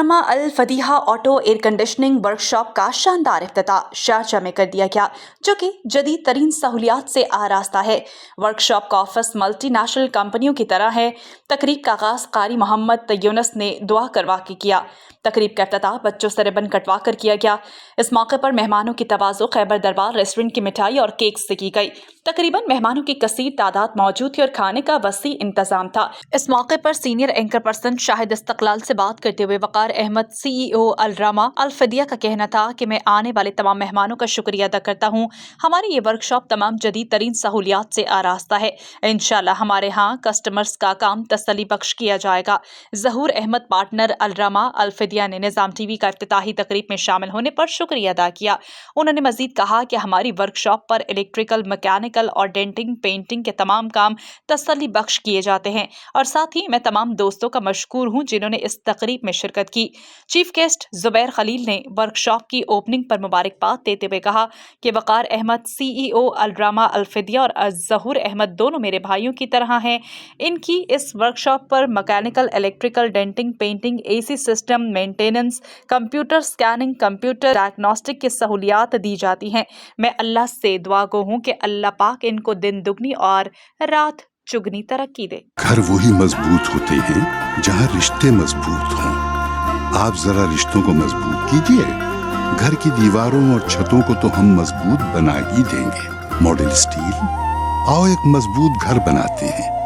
الرما الفدیحہ auto air conditioning workshop کا شاندار افتتاح شارجہ میں کر دیا گیا، جو کہ جدید ترین سہولیات سے آراستہ ہے۔ ورکشاپ کا آفس ملٹی نیشنل کمپنیوں کی طرح ہے۔ تقریب کا آغاز قاری محمد یونس نے دعا کروا کے کیا۔ تقریب کا افتتاح بچوں سے ربن کٹوا کر کیا گیا۔ اس موقع پر مہمانوں کی تواضع خیبر دربار ریسٹورنٹ کی مٹھائی اور کیک سے کی گئی۔ تقریباً مہمانوں کی کثیر تعداد موجود تھی اور کھانے کا وسیع انتظام تھا۔ اس موقع پر سینئر اینکر پرسن شاہد استقلال سے بات کرتے ہوئے وقار احمد CEO الرما الفدیہ کا کہنا تھا کہ میں آنے والے تمام مہمانوں کا شکریہ ادا کرتا ہوں۔ ہماری یہ ورکشاپ تمام جدید ترین سہولیات سے آراستہ ہے۔ انشاءاللہ ہمارے ہاں کسٹمرز کا کام تسلی بخش کیا جائے گا۔ ظہور احمد پارٹنر الرما الفدیہ نے نظام ٹی وی کا افتتاحی تقریب میں شامل ہونے پر شکریہ ادا کیا۔ انہوں نے مزید کہا کہ ہماری ورکشاپ پر الیکٹریکل، میکینیکل اور ڈینٹنگ پینٹنگ کے تمام کام تسلی بخش کیے جاتے ہیں، اور ساتھ ہی میں تمام دوستوں کا مشکور ہوں جنہوں نے اس تقریب میں شرکت کی۔ چیف گیسٹ زبیر خلیل نے ورکشاپ کی اوپننگ پر مبارکباد دیتے ہوئے کہا کہ وقار احمد CEO الرما الفدیہ اور ظہور احمد دونوں میرے بھائیوں کی طرح ہیں۔ ان کی اس ورکشاپ پر mechanical, electrical, denting, painting, AC system maintenance, computer scanning, computer diagnostic کی سہولیات دی جاتی ہیں۔ میں اللہ سے دعا گو ہوں کہ اللہ پاک ان کو دن دگنی اور رات چگنی ترقی دے۔ گھر وہی مضبوط ہوتے ہیں جہاں رشتے مضبوط ہوں۔ آپ ذرا رشتوں کو مضبوط کیجئے۔ گھر کی دیواروں اور چھتوں کو تو ہم مضبوط بنا ہی دیں گے۔ ماڈل اسٹیل، آؤ ایک مضبوط گھر بناتے ہیں۔